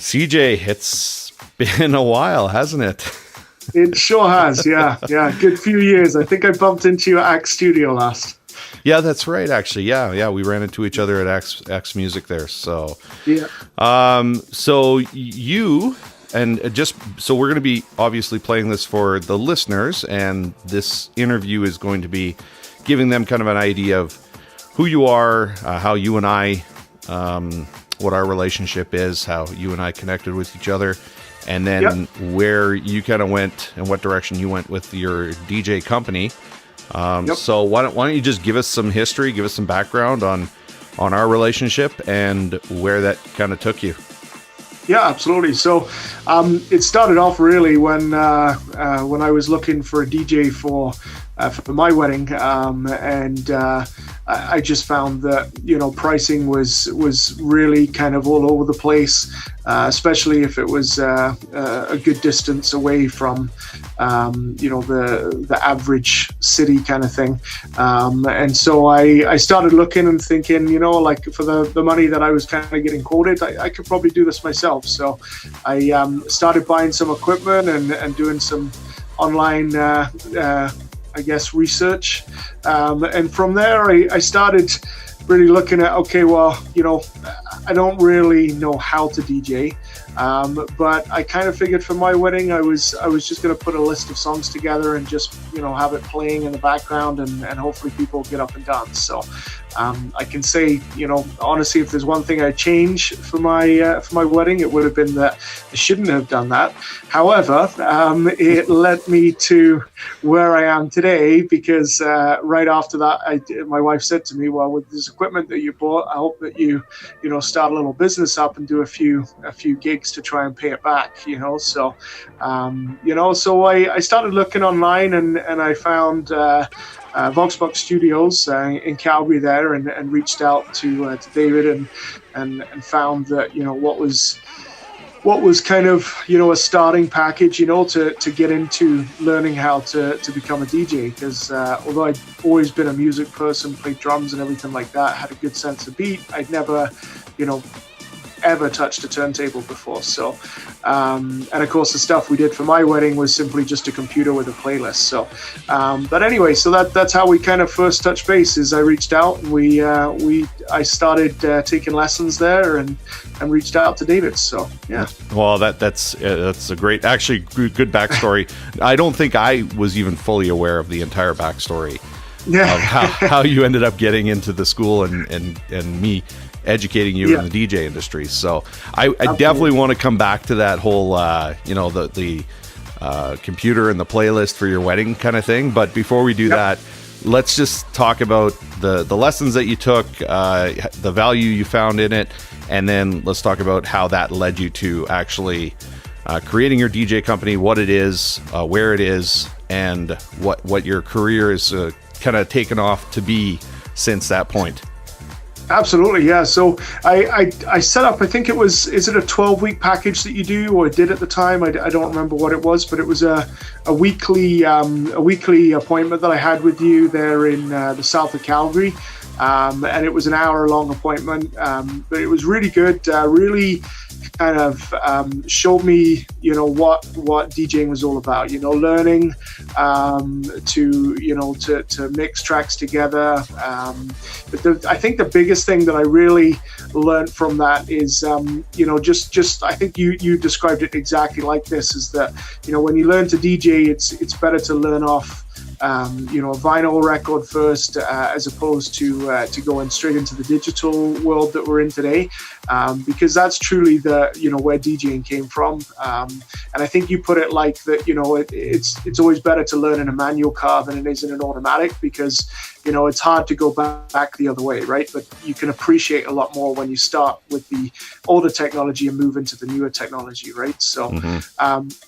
CJ, it's been a while, hasn't it? It sure has, yeah. Good few years. I think I bumped into you at Axe Studio last. Yeah, that's right. Actually, yeah, we ran into each other at X Music there. So, yeah. So you and just so we're going to be obviously playing this for the listeners, and this interview is going to be giving them kind of an idea of who you are, how you and I, what our relationship is, how you and I connected with each other. And then where you kind of went and what direction you went with your DJ company. So why don't you just give us some history, give us some background on our relationship and where that kind of took you. Yeah, absolutely. So it started off really when I was looking for a DJ for my wedding, and I just found that pricing was really kind of all over the place, especially if it was a good distance away from the average city kind of thing, and so I started looking and thinking, like for the money that I was kind of getting quoted, I could probably do this myself. So I started buying some equipment and doing some online research, and from there I started really looking at, okay, well, I don't really know how to DJ, but I kind of figured for my wedding I was just going to put a list of songs together and just have it playing in the background, and hopefully people get up and dance. So I can say, honestly, if there's one thing I'd change for my wedding, it would have been that I shouldn't have done that. However, it led me to where I am today, because right after that, my wife said to me, well, with this equipment that you bought, I hope that you start a little business up and do a few gigs to try and pay it back, so so I started looking online, and I found Voxbox Studios in Calgary there, and reached out to David and found that what was kind of a starting package to get into learning how to become a DJ, because although I'd always been a music person, played drums and everything like that, had a good sense of beat, I'd never ever touched a turntable before. So and of course the stuff we did for my wedding was simply just a computer with a playlist. So but anyway, so that's how we kind of first touched base. Is I reached out, and I started taking lessons there, and reached out to David. So yeah. Well, that's a great, actually good backstory. I don't think I was even fully aware of the entire backstory of how you ended up getting into the school and me educating you in the DJ industry. So I definitely want to come back to that whole the computer and the playlist for your wedding kind of thing. But before we do that, let's just talk about the lessons that you took, the value you found in it, and then let's talk about how that led you to actually creating your DJ company, what it is, where it is, and what your career is kind of taken off to be since that point. Absolutely, yeah. So I set up, I think is it a 12-week package that you do, or did at the time? I don't remember what it was, but it was a weekly appointment that I had with you there in the south of Calgary, and it was an hour-long appointment, but it was really good. Really kind of showed me, what DJing was all about. Learning to mix tracks together. But I think the biggest thing that I really learned from that is, just I think you described it exactly like this. Is that when you learn to DJ, it's better to learn off a vinyl record first, as opposed to going straight into the digital world that we're in today, because that's truly where DJing came from. And I think you put it like that. It's always better to learn in a manual car than it is in an automatic, because it's hard to go back the other way, right? But you can appreciate a lot more when you start with the older technology and move into the newer technology, right? So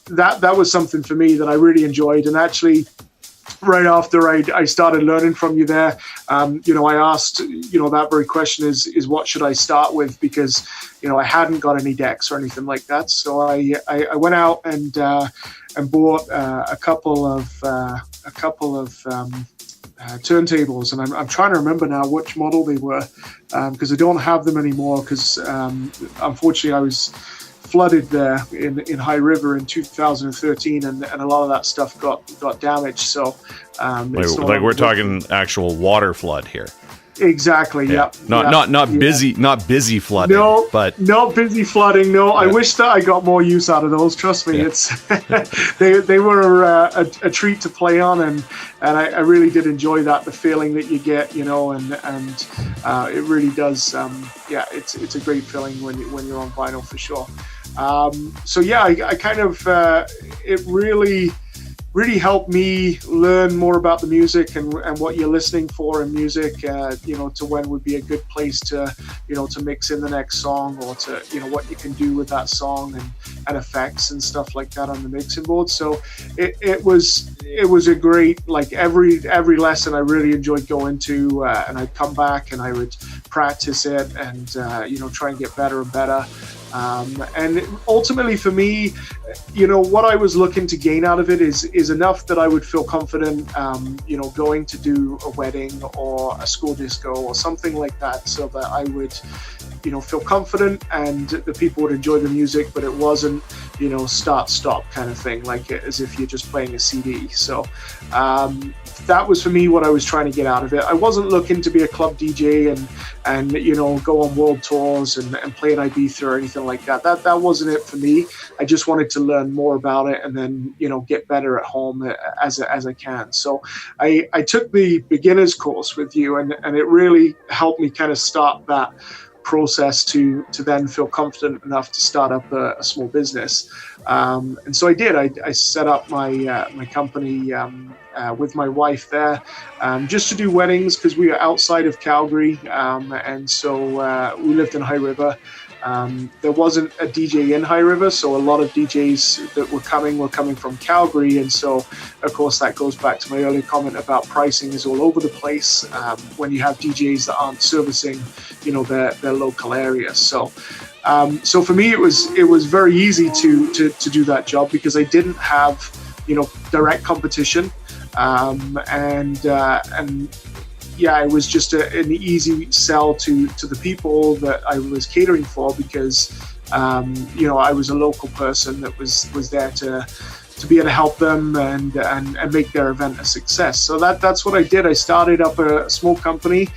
that was something for me that I really enjoyed. And actually, right after I started learning from you there, I asked, that very question is what should I start with? Because, I hadn't got any decks or anything like that. So I went out and bought a couple of turntables, and I'm trying to remember now which model they were, because I don't have them anymore, because unfortunately I was flooded there in High River in 2013, and a lot of that stuff got damaged. So like we're talking actual water flood here. Exactly. Yeah. Not busy flooding. No, but not busy flooding. No, I wish that I got more use out of those. Trust me, it's they were a treat to play on, and I really did enjoy that. The feeling that you get, and it really does. It's a great feeling when you're on vinyl for sure. So yeah, I kind of it really helped me learn more about the music and what you're listening for in music, to when would be a good place to mix in the next song, or to, what you can do with that song and effects and stuff like that on the mixing board. So it was a great, like every lesson I really enjoyed going to, and I'd come back and I would practice it and, try and get better and better. And ultimately for me, what I was looking to gain out of it is enough that I would feel confident, going to do a wedding or a school disco or something like that, so that I would, feel confident and the people would enjoy the music, but it wasn't, start, stop kind of thing, like as if you're just playing a CD. So that was for me what I was trying to get out of it. I wasn't looking to be a club DJ and go on world tours and play in Ibiza or anything like that. That wasn't it for me. I just wanted to learn more about it and then get better at home as I can. So I took the beginner's course with you, and it really helped me kind of start that process to then feel confident enough to start up a small business. And so I did. I set up my company with my wife there, just to do weddings, because we were outside of Calgary, and so we lived in High River. There wasn't a DJ in High River, so a lot of DJs that were coming from Calgary, and so of course that goes back to my earlier comment about pricing is all over the place when you have DJs that aren't servicing their local area. So for me it was very easy to do that job, because I didn't have direct competition, and it was just an easy sell to the people that I was catering for, because I was a local person that was there to be able to help them and make their event a success. So that's what I did. I started up a small company,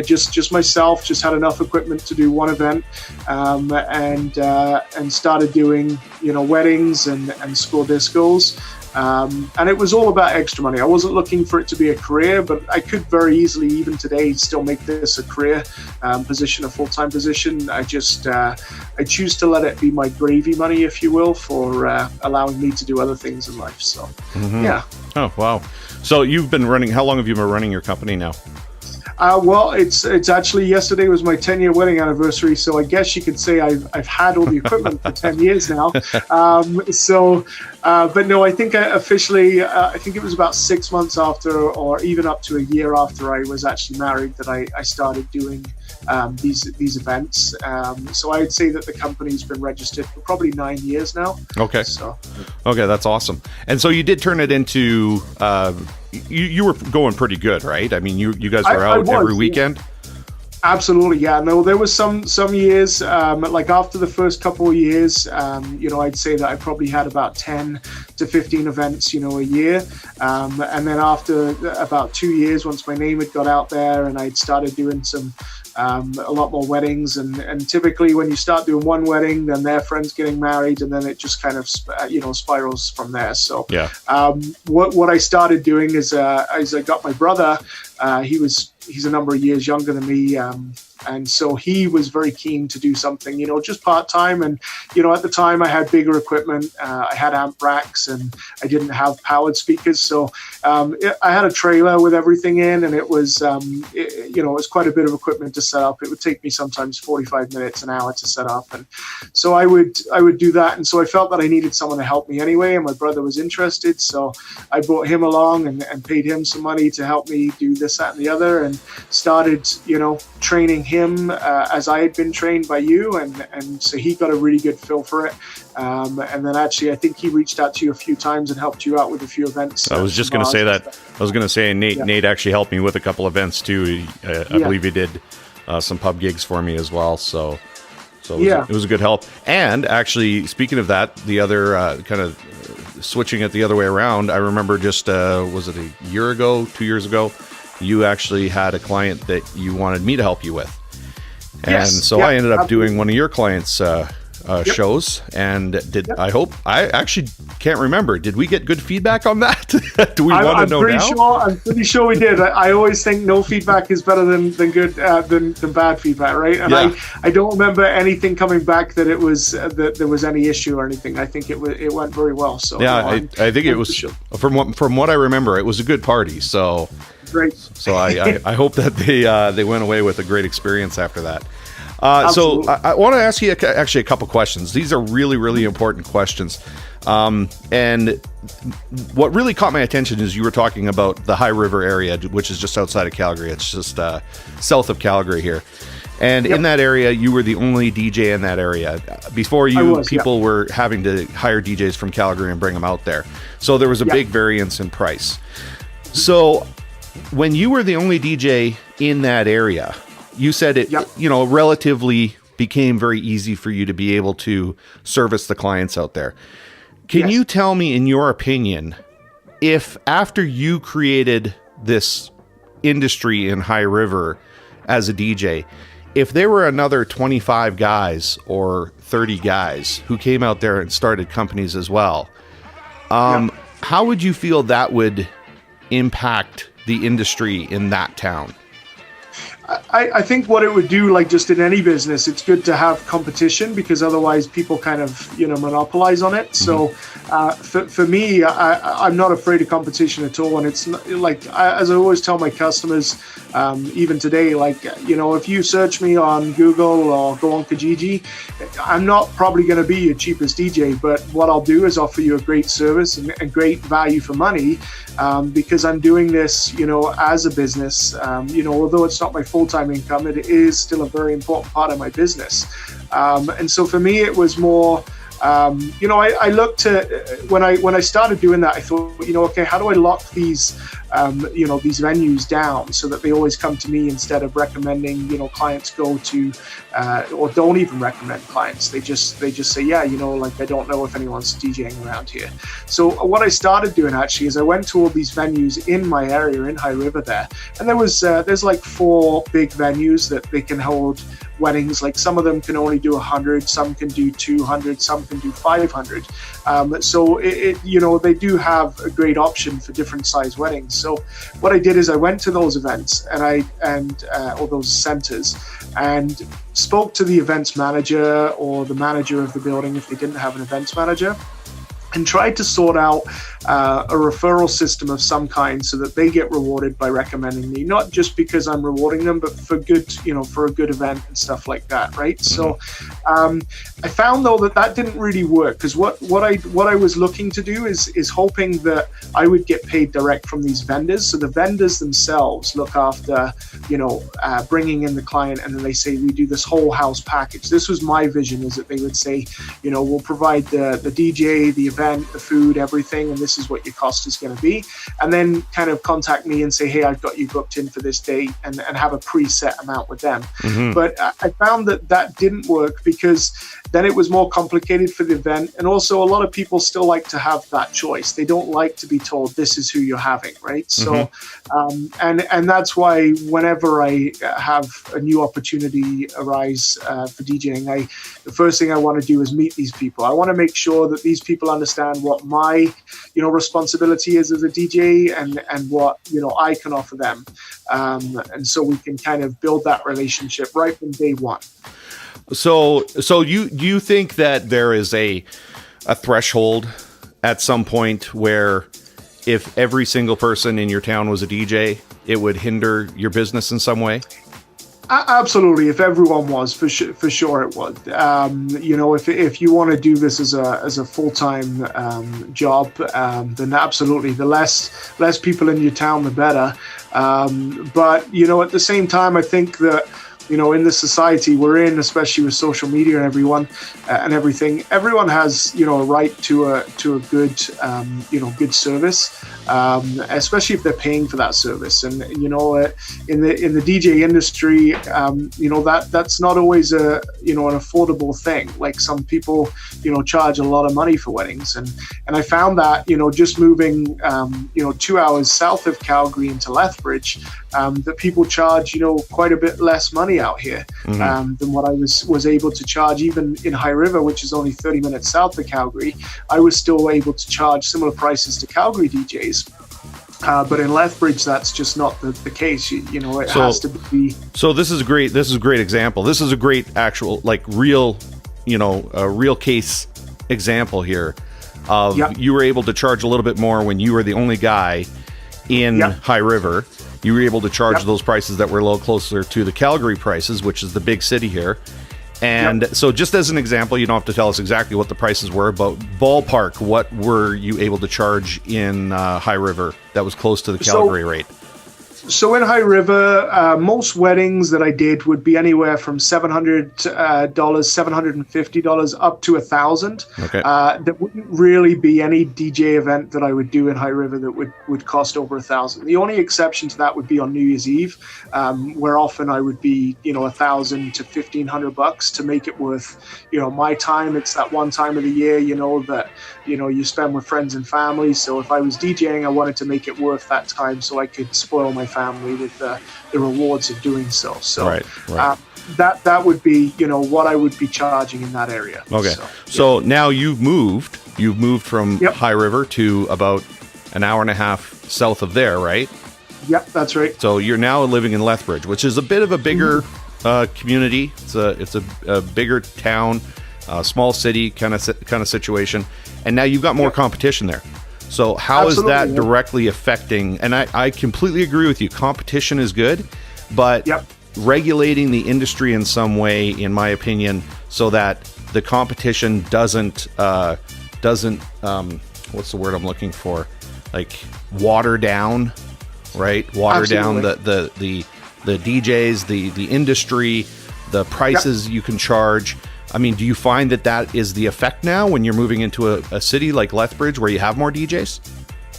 just myself, just had enough equipment to do one event, and started doing weddings and school discos. And it was all about extra money. I wasn't looking for it to be a career, but I could very easily, even today, still make this a career position, a full-time position. I choose to let it be my gravy money, if you will, for allowing me to do other things in life. So, yeah. Oh, wow. So you've been running, how long have you been running your company now? Well, it's actually, yesterday was my 10-year wedding anniversary, so I guess you could say I've had all the equipment for 10 years now. But no, I think officially, I think it was about 6 months after, or even up to a year after I was actually married, that I started doing these events. So I'd say that the company's been registered for probably 9 years now. Okay. Okay, that's awesome. And so you did turn it into, you were going pretty good, right? I mean, you guys were out every weekend? Yeah. Absolutely, yeah. No, there was some years, like after the first couple of years, I'd say that I probably had about 10 to 15 events, a year. And then after about 2 years, once my name had got out there and I'd started doing a lot more weddings, and typically when you start doing one wedding, then their friend's getting married, and then it just kind of spirals from there. So yeah. What I started doing is I got my brother. He's a number of years younger than me, and so he was very keen to do something, just part-time. And, at the time I had bigger equipment. I had amp racks and I didn't have powered speakers. So I had a trailer with everything in, and it was, it was quite a bit of equipment to set up. It would take me sometimes 45 minutes, an hour to set up. And so I would do that. And so I felt that I needed someone to help me anyway, and my brother was interested. So I brought him along and paid him some money to help me do this, that, and the other, and started, training him as I had been trained by you, and so he got a really good feel for it. And then actually, I think he reached out to you a few times and helped you out with a few events. I was just going to say that. I was going to say Nate actually helped me with a couple events too. I believe he did some pub gigs for me as well. So So it was a good help. And actually, speaking of that, the other kind of switching it the other way around, I remember just, was it a year ago, 2 years ago, you actually had a client that you wanted me to help you with. And so I ended up doing one of your clients' shows, and I actually can't remember. Did we get good feedback on that? Do we want to know now? I'm pretty sure we did. I always think no feedback is better than good than bad feedback, right? And I don't remember anything coming back that it was that there was any issue or anything. I think it went very well. So I think it was from what I remember, it was a good party. So great. So I hope that they went away with a great experience after that. So I want to ask you actually a couple questions. These are really, really important questions. And what really caught my attention is you were talking about the High River area, which is just outside of Calgary. It's just south of Calgary here. And in that area, you were the only DJ in that area. Before you, people were having to hire DJs from Calgary and bring them out there. So there was a big variance in price. So when you were the only DJ in that area, you said it, relatively became very easy for you to be able to service the clients out there. Can you tell me, in your opinion, if after you created this industry in High River as a DJ, if there were another 25 guys or 30 guys who came out there and started companies as well, how would you feel that would impact the industry in that town? I think what it would do, like just in any business, it's good to have competition, because otherwise people kind of, monopolize on it. So for me, I'm not afraid of competition at all. And it's not, like, as I always tell my customers, even today, like, if you search me on Google or go on Kijiji, I'm not probably going to be your cheapest DJ, but what I'll do is offer you a great service and great value for money, because I'm doing this, as a business, although it's not my full-time income, it is still a very important part of my business. And so for me, it was more, I looked at, when I started doing that, I thought, okay, how do I lock these, these venues down so that they always come to me instead of recommending, clients go to, or don't even recommend clients. They just say, like, I don't know if anyone's DJing around here. So what I started doing actually is I went to all these venues in my area in High River there, and there's like 4 big venues that they can hold weddings. Like some of them can only do 100, some can do 200, some can do 500. So they do have a great option for different size weddings. So what I did is I went to those events or those centers and spoke to the events manager or the manager of the building if they didn't have an events manager, and tried to sort out a referral system of some kind so that they get rewarded by recommending me, not just because I'm rewarding them, but for good, for a good event and stuff like that, right? So I found though that didn't really work, because what I was looking to do is hoping that I would get paid direct from these vendors. So the vendors themselves look after, bringing in the client, and then they say, we do this whole house package. This was my vision, is that they would say, we'll provide the DJ, the event, the food, everything, and this is what your cost is going to be, and then kind of contact me and say, hey, I've got you booked in for this date, and have a preset amount with them. But I found that didn't work, because then it was more complicated for the event, and also a lot of people still like to have that choice. They don't like to be told this is who you're having, right? So and that's why whenever I have a new opportunity arise for DJing, the first thing I want to do is meet these people. I want to make sure that these people understand what my responsibility is as a DJ, and what I can offer them, and so we can kind of build that relationship right from day one. So you think that there is a threshold at some point where if every single person in your town was a DJ, it would hinder your business in some way? Absolutely. If everyone was, for sure it would. If you want to do this as a full-time job, then absolutely, the less people in your town, the better. But at the same time, I think that in the society we're in, especially with social media and everything, everyone has a right to a good good service. especially if they're paying for that service. And in the DJ industry, that's not always an affordable thing. Like some people, charge a lot of money for weddings, and I found that just moving 2 hours south of Calgary into Lethbridge, that people charge quite a bit less money out here than what I was able to charge. Even in High River, which is only 30 minutes south of Calgary, I was still able to charge similar prices to Calgary DJs. But in Lethbridge, that's just not the case. It has to be. So this is great. This is a great example. This is a great actual, like, real, a real case example here of you were able to charge a little bit more when you were the only guy in High River. You were able to charge those prices that were a little closer to the Calgary prices, which is the big city here. And so just as an example, you don't have to tell us exactly what the prices were, but ballpark, what were you able to charge in High River that was close to the Calgary rate? So in High River, most weddings that I did would be anywhere from $700, $750 up to $1,000. Okay. There wouldn't really be any DJ event that I would do in High River that would cost over $1,000. The only exception to that would be on New Year's Eve, where often I would be, $1,000 to $1,500 to make it worth, my time. It's that one time of the year, that you spend with friends and family. So if I was DJing, I wanted to make it worth that time so I could spoil my family with the rewards of doing so. So right. That would be what I would be charging in that area. Okay. So now you've moved from High River to about an hour and a half south of there, right? Yep, that's right. So you're now living in Lethbridge, which is a bit of a bigger community. It's a bigger town, small city kind of situation, and now you've got more competition there. So how is that directly affecting? And I completely agree with you. Competition is good, but regulating the industry in some way, in my opinion, so that the competition doesn't what's the word I'm looking for? Like water down, right? Water down the DJs, the industry, the prices you can charge. I mean, do you find that is the effect now when you're moving into a city like Lethbridge where you have more DJs?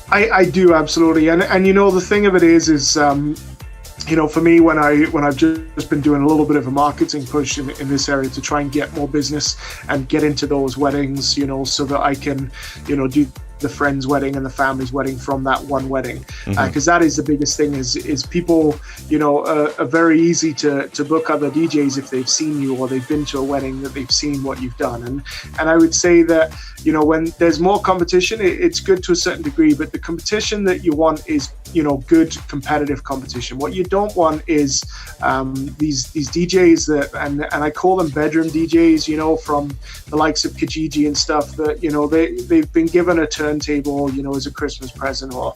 I do, absolutely. And the thing of it is for me, when I've just been doing a little bit of a marketing push in this area to try and get more business and get into those weddings, so that I can, do the friend's wedding and the family's wedding from that one wedding, because that is the biggest thing. Is people are very easy to book other DJs if they've seen you or they've been to a wedding that they've seen what you've done. And I would say that when there's more competition, it's good to a certain degree, but the competition that you want is good competitive competition. What you don't want is these DJs that, and I call them bedroom DJs, from the likes of Kijiji and stuff, that they've been given a turntable as a Christmas present, or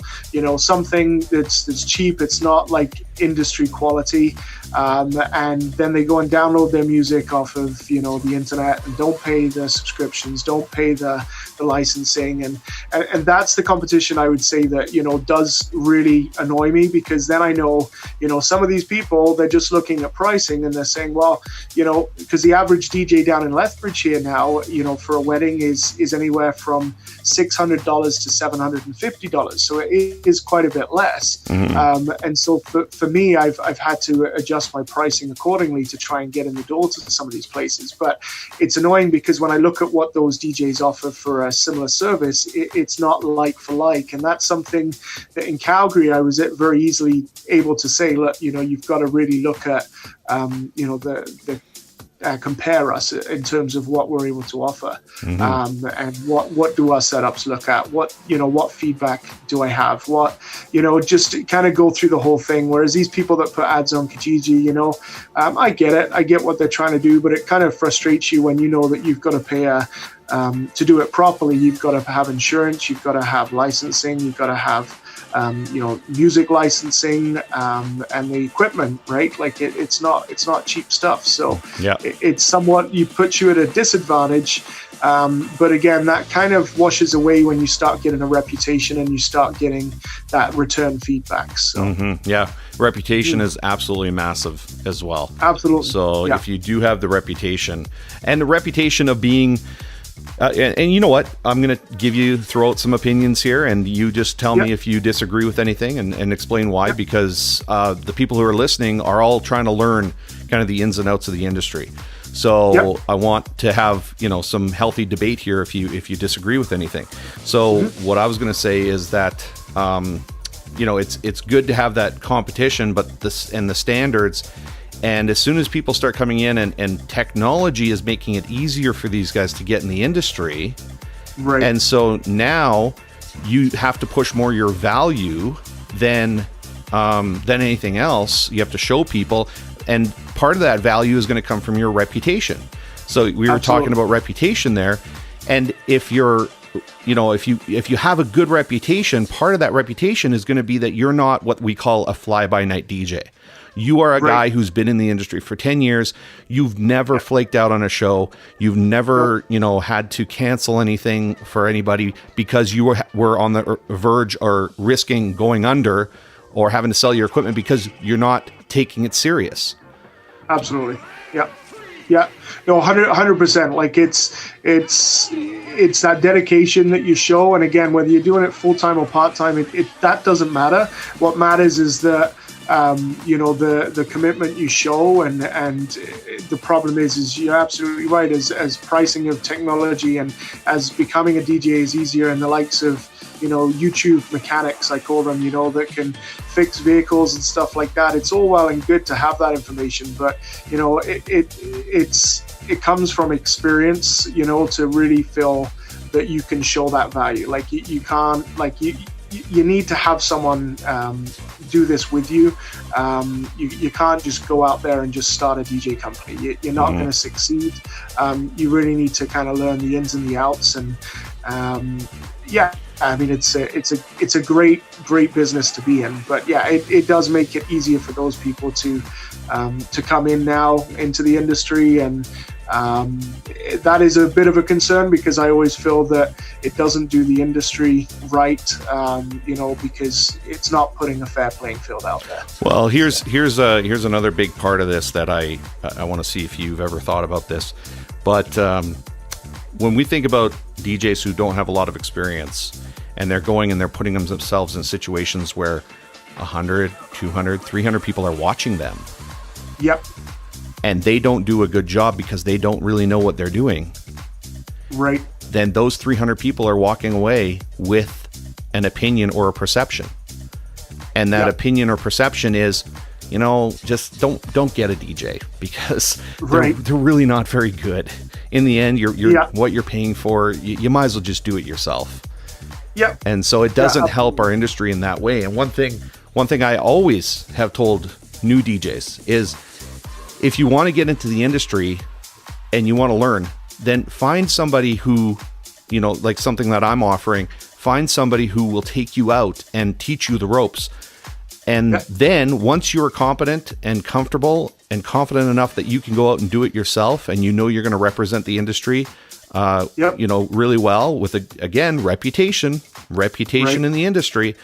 something that's cheap. It's not like industry quality, and then they go and download their music off of the internet and don't pay the subscriptions, don't pay the licensing, and that's the competition I would say that does really annoy me, because then I know some of these people, they're just looking at pricing and they're saying, well, because the average DJ down in Lethbridge here now, for a wedding is anywhere from $600 to $750, so it is quite a bit less. And so for me, I've had to adjust my pricing accordingly to try and get in the door to some of these places. But it's annoying because when I look at what those DJs offer for a similar service, it's not like for like, and that's something that in Calgary I was very easily able to say, look, you've got to really look at compare us in terms of what we're able to offer, and what do our setups look at, what feedback do I have, just kind of go through the whole thing. Whereas these people that put ads on Kijiji, I get it, I get what they're trying to do, but it kind of frustrates you when that you've got to pay to do it properly. You've got to have insurance, you've got to have licensing, you've got to have music licensing, and the equipment, right? Like it's not cheap stuff. So it's somewhat, puts you at a disadvantage. But again, that kind of washes away when you start getting a reputation and you start getting that return feedback. So reputation is absolutely massive as well. Absolutely. So if you do have the reputation, and the reputation of being And you know what? I'm going to throw out some opinions here, and you just tell me if you disagree with anything and explain why, because the people who are listening are all trying to learn kind of the ins and outs of the industry. So I want to have, some healthy debate here if you disagree with anything. So what I was going to say is that, it's good to have that competition, but the standards. And as soon as people start coming in and technology is making it easier for these guys to get in the industry. Right. And so now you have to push more your value than anything else. You have to show people. And part of that value is going to come from your reputation. So we were talking about reputation there. And if you're, if you have a good reputation, part of that reputation is going to be that you're not what we call a fly-by-night DJ. You are a guy who's been in the industry for 10 years. You've never flaked out on a show. You've never, had to cancel anything for anybody because you were on the verge or risking going under or having to sell your equipment because you're not taking it serious. Absolutely. Yeah. Yeah. No, 100%. Like it's that dedication that you show. And again, whether you're doing it full-time or part-time, that doesn't matter. What matters is that, the commitment you show, and the problem is you're absolutely right, as pricing of technology and as becoming a DJ is easier, and the likes of YouTube mechanics, I call them, that can fix vehicles and stuff like that. It's all well and good to have that information, but it comes from experience, to really feel that you can show that value. Like you can't, like you need to have someone do this with you. You can't just go out there and just start a DJ company. You're not going to succeed. You really need to kind of learn the ins and the outs. And I mean, it's a great business to be in. But yeah, it does make it easier for those people to come in now into the industry, and that is a bit of a concern, because I always feel that it doesn't do the industry right, because it's not putting a fair playing field out there. Well, here's another big part of this that I want to see if you've ever thought about this. But when we think about DJs who don't have a lot of experience, and they're going and they're putting themselves in situations where 100, 200, 300 people are watching them. Yep. And they don't do a good job because they don't really know what they're doing. Right. Then those 300 people are walking away with an opinion or a perception. And that opinion or perception is, just don't get a DJ, because they're really not very good. In the end, you're what you're paying for, you might as well just do it yourself. Yep. And so it doesn't help our industry in that way. And one thing I always have told new DJs is, if you want to get into the industry and you want to learn, then find somebody who, like something that I'm offering, find somebody who will take you out and teach you the ropes. And then once you're competent and comfortable and confident enough that you can go out and do it yourself, and you're going to represent the industry, really well with, reputation in the industry,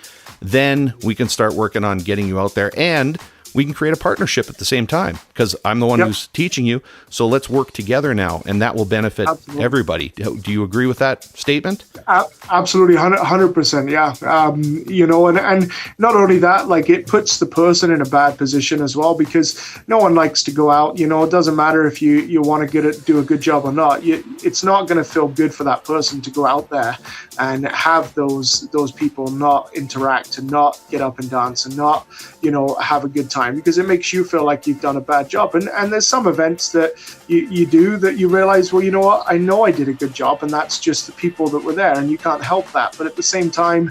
then we can start working on getting you out there, and we can create a partnership at the same time, because I'm the one who's teaching you. So let's work together now, and that will benefit everybody. Do you agree with that statement? Absolutely, 100%. Yeah. And not only that, like, it puts the person in a bad position as well, because no one likes to go out. It doesn't matter if you want to do a good job or not. It's not going to feel good for that person to go out there and have those people not interact and not get up and dance and not, have a good time, because it makes you feel like you've done a bad job. And there's some events that you do that you realize, well, you know what, I know I did a good job, and that's just the people that were there, and you can't help that. But at the same time,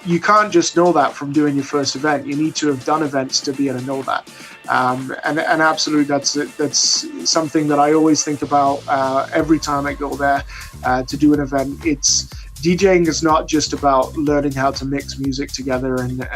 you can't just know that from doing your first event. You need to have done events to be able to know that. And absolutely, that's something that I always think about every time I go there to do an event. DJing is not just about learning how to mix music together and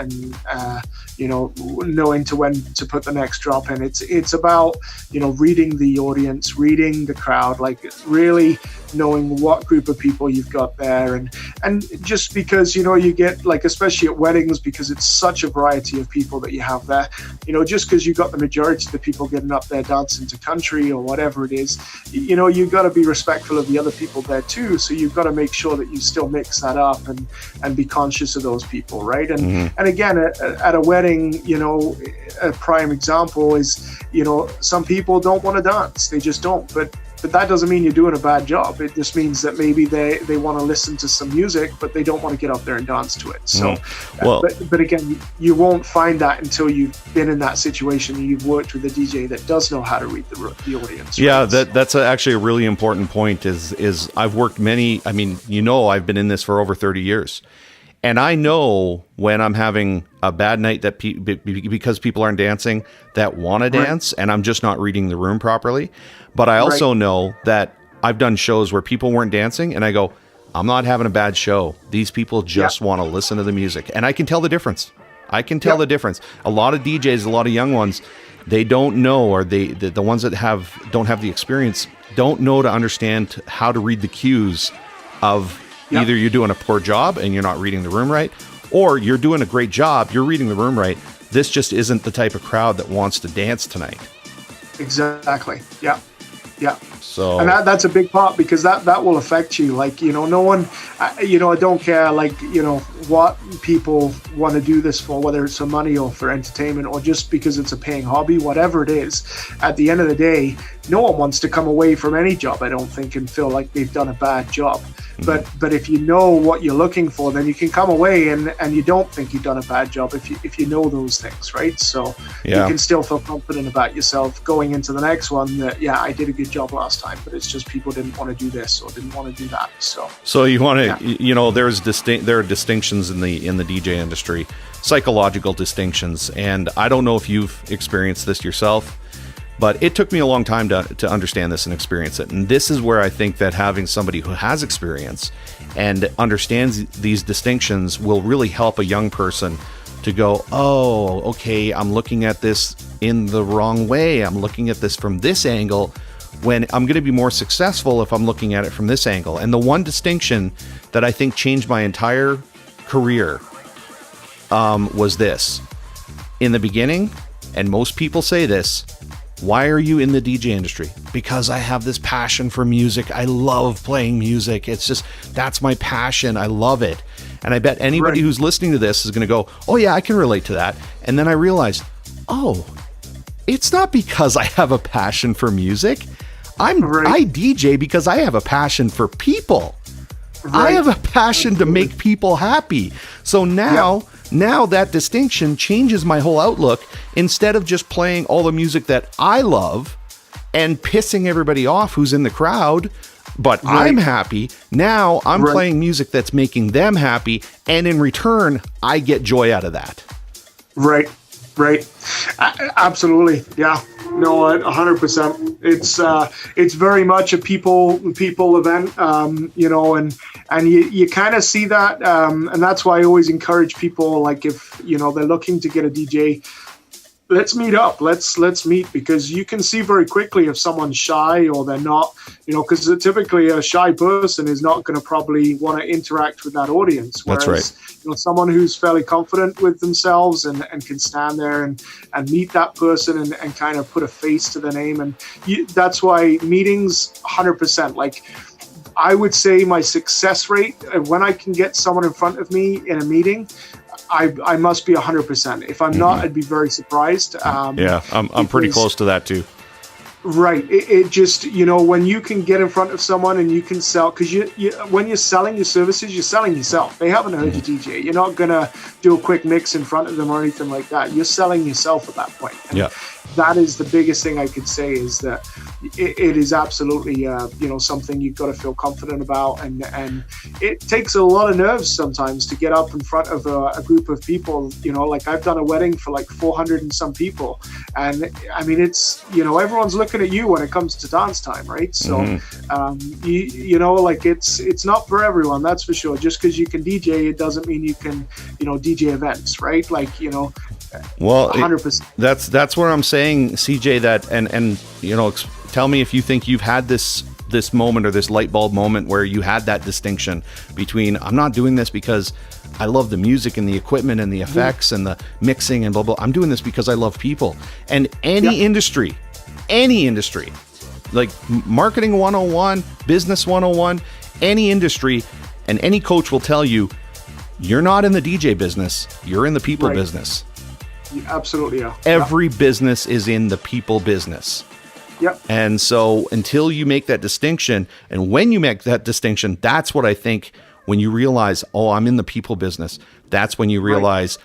knowing to when to put the next drop in. It's about reading the audience, reading the crowd, like really knowing what group of people you've got there, and just because, you know, you get, like, especially at weddings, because it's such a variety of people that you have there, you know, just because you got the majority of the people getting up there dancing to country or whatever it is, you know, you've got to be respectful of the other people there too. So you've got to make sure that you still mix that up and be conscious of those people, right? And and again, at a wedding, you know, a prime example is, you know, some people don't want to dance, they just don't, but that doesn't mean you're doing a bad job. It just means that maybe they want to listen to some music, but they don't want to get up there and dance to it. So, but again, you won't find that until you've been in that situation and you've worked with a DJ that does know how to read the audience. Yeah, right? That's actually a really important point. Is I've worked many. I mean, you know, I've been in this for over 30 years. And I know when I'm having a bad night that because people aren't dancing that want to dance, and I'm just not reading the room properly. But I also know that I've done shows where people weren't dancing, and I go, I'm not having a bad show. These people just want to listen to the music, and I can tell the difference. I can tell the difference. A lot of DJs, a lot of young ones, they don't know, or the ones that don't have the experience don't know to understand how to read the cues of. Either you're doing a poor job and you're not reading the room right, or you're doing a great job, you're reading the room right. This just isn't the type of crowd that wants to dance tonight. Exactly. Yeah. Yeah. So, and that's a big part, because that will affect you. Like, you know, no one, you know, I don't care, like, you know, what people want to do this for, whether it's for money or for entertainment or just because it's a paying hobby, whatever it is. At the end of the day, no one wants to come away from any job, I don't think, and feel like they've done a bad job. But if you know what you're looking for, then you can come away and you don't think you've done a bad job if you know those things, right? So you can still feel confident about yourself going into the next one that, I did a good job last time, but it's just people didn't want to do this or didn't want to do that. So you want to, you know, there are distinctions in the DJ industry, psychological distinctions, and I don't know if you've experienced this yourself. But it took me a long time to understand this and experience it. And this is where I think that having somebody who has experience and understands these distinctions will really help a young person to go, oh, okay, I'm looking at this in the wrong way. I'm looking at this from this angle, when I'm going to be more successful if I'm looking at it from this angle. And the one distinction that I think changed my entire career was this. In the beginning, and most people say this, why are you in the DJ industry? Because I have this passion for music. I love playing music. It's just, that's my passion. I love it. And I bet anybody who's listening to this is going to go, oh yeah, I can relate to that. And then I realized, oh, it's not because I have a passion for music. I DJ because I have a passion for people. I have a passion to make people happy. So now that distinction changes my whole outlook. Instead of just playing all the music that I love and pissing everybody off who's in the crowd, but I'm happy, now I'm playing music that's making them happy, and in return, I get joy out of that. Right. Absolutely. Yeah. No, 100%. It's very much a people event, you know, and you kind of see that, and that's why I always encourage people, like, if, you know, they're looking to get a DJ, let's meet up. Let's meet, because you can see very quickly if someone's shy or they're not, you know, because typically a shy person is not going to probably want to interact with that audience. Whereas, that's right. You know, someone who's fairly confident with themselves and can stand there and meet that person and kind of put a face to the name. And that's why meetings, 100%. Like, I would say my success rate, when I can get someone in front of me in a meeting, I must be 100%. If I'm not, I'd be very surprised. I'm pretty close to that too. Right. It just, you know, when you can get in front of someone and you can sell, because when you're selling your services, you're selling yourself. They haven't heard you DJ. You're not going to do a quick mix in front of them or anything like that. You're selling yourself at that point. And that is the biggest thing I could say, is that it is absolutely, you know, something you've got to feel confident about. And it takes a lot of nerves sometimes to get up in front of a group of people. You know, like, I've done a wedding for like 400 and some people. And I mean, it's, you know, everyone's looking at you when it comes to dance time, right? So, you know, like, it's not for everyone, that's for sure. Just because you can DJ, it doesn't mean you can, you know, DJ events, right? Like, you know, well, 100%. That's where I'm saying, CJ, that, and you know, tell me if you think you've had this this moment or this light bulb moment where you had that distinction between, I'm not doing this because I love the music and the equipment and the effects and the mixing and blah, blah. I'm doing this because I love people. And any industry, like marketing 101, business 101, any industry, and any coach will tell you, you're not in the DJ business, you're in the people business. You absolutely are. Every business is in the people business. Yep. And so until you make that distinction, and when you make that distinction, that's what I think when you realize, oh, I'm in the people business, that's when you realize,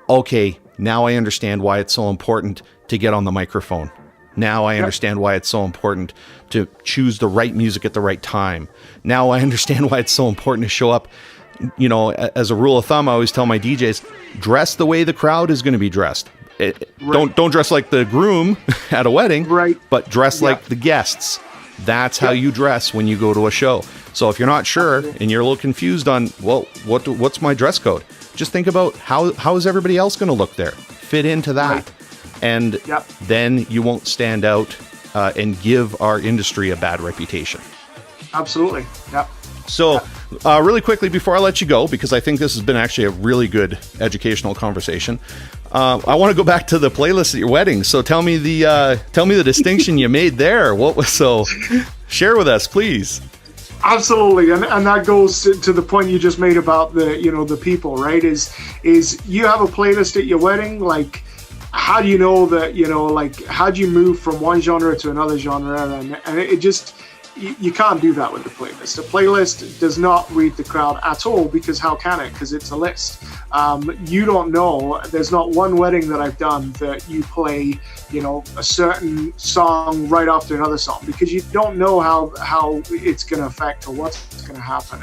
okay, now I understand why it's so important to get on the microphone. Now I understand why it's so important to choose the right music at the right time. Now I understand why it's so important to show up. You know, as a rule of thumb, I always tell my DJs, dress the way the crowd is going to be dressed. Don't dress like the groom at a wedding, but dress like the guests. That's how you dress when you go to a show. So if you're not sure and you're a little confused on, well, what's my dress code? Just think about how is everybody else going to look there? Fit into that. And then you won't stand out and give our industry a bad reputation. Absolutely. Yeah. So really quickly before I let you go, because I think this has been actually a really good educational conversation, I want to go back to the playlist at your wedding. So tell me the distinction you made there. Share with us, please. Absolutely, and that goes to the point you just made about the people, right? Is you have a playlist at your wedding? Like, how do you know that, like, how do you move from one genre to another genre? And it just, you can't do that with the playlist. A playlist does not read the crowd at all, because how can it? Because it's a list. You don't know. There's not one wedding that I've done that you play, a certain song right after another song, because you don't know how it's going to affect or what's going to happen.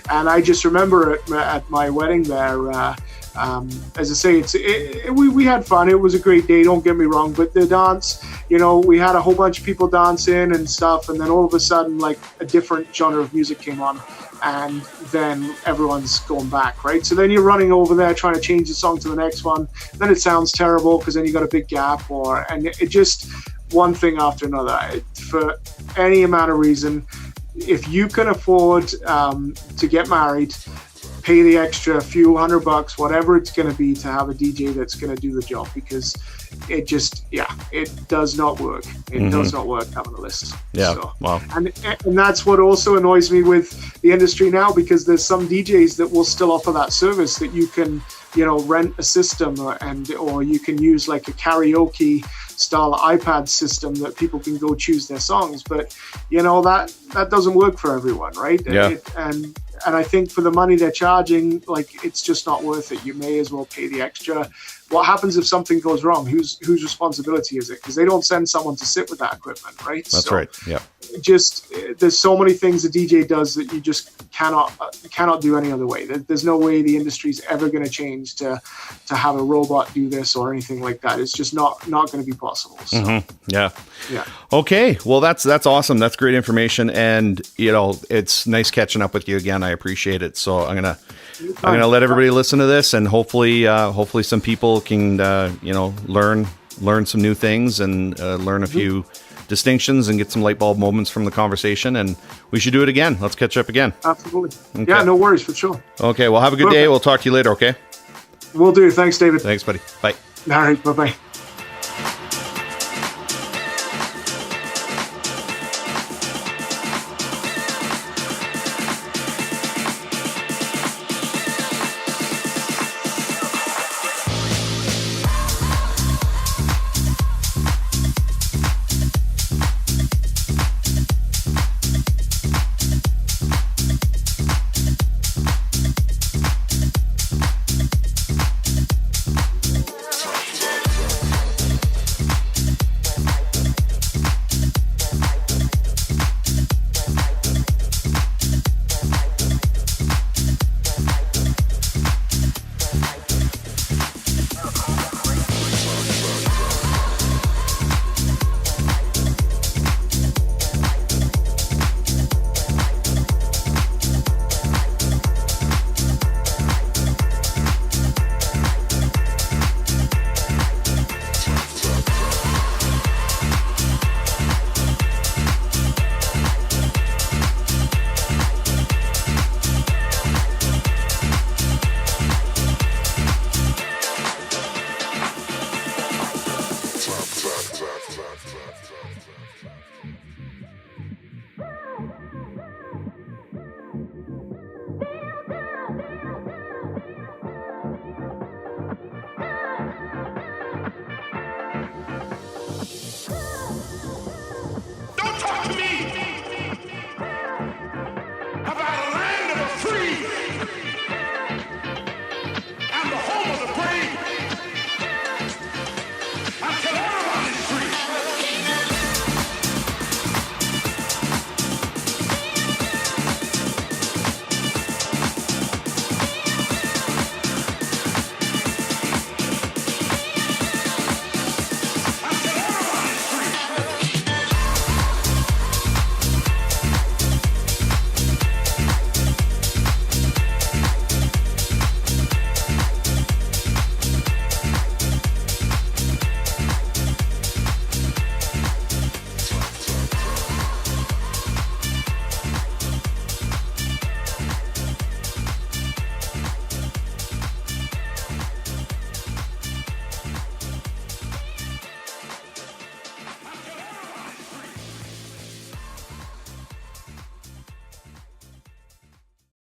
And I just remember at my wedding there, as I say, we had fun. It was a great day, don't get me wrong, but the dance, we had a whole bunch of people dancing and stuff, and then all of a sudden, like, a different genre of music came on, and then everyone's going back, right? So then you're running over there trying to change the song to the next one, then it sounds terrible because then you got a big gap, and it just one thing after another. For any amount of reason, if you can afford to get married, pay the extra few $100, whatever it's going to be, to have a DJ that's going to do the job, because it just, it does not work. It does not work having a list. Yeah. So, wow. And that's what also annoys me with the industry now, because there's some DJs that will still offer that service, that you can, rent a system or you can use like a karaoke style iPad system that people can go choose their songs. But, that doesn't work for everyone, right? Yeah. And I think for the money they're charging, like, it's just not worth it. You may as well pay the extra. What happens if something goes wrong? Whose responsibility is it? Because they don't send someone to sit with that equipment, right? That's right. Yeah. Just, there's so many things a DJ does that you just cannot do any other way. There's no way the industry's ever going to change to have a robot do this or anything like that. It's just not going to be possible. So, Yeah. Yeah. Okay. Well, that's awesome. That's great information. And, it's nice catching up with you again. I appreciate it. So I'm going to let everybody listen to this, and hopefully some people can, learn some new things and learn a few distinctions and get some light bulb moments from the conversation. And we should do it again. Let's catch up again. Absolutely. Okay. Yeah, no worries, for sure. Okay. Well, have a good day. We'll talk to you later. Okay. Will do. Thanks, David. Thanks, buddy. Bye. All right. Bye-bye.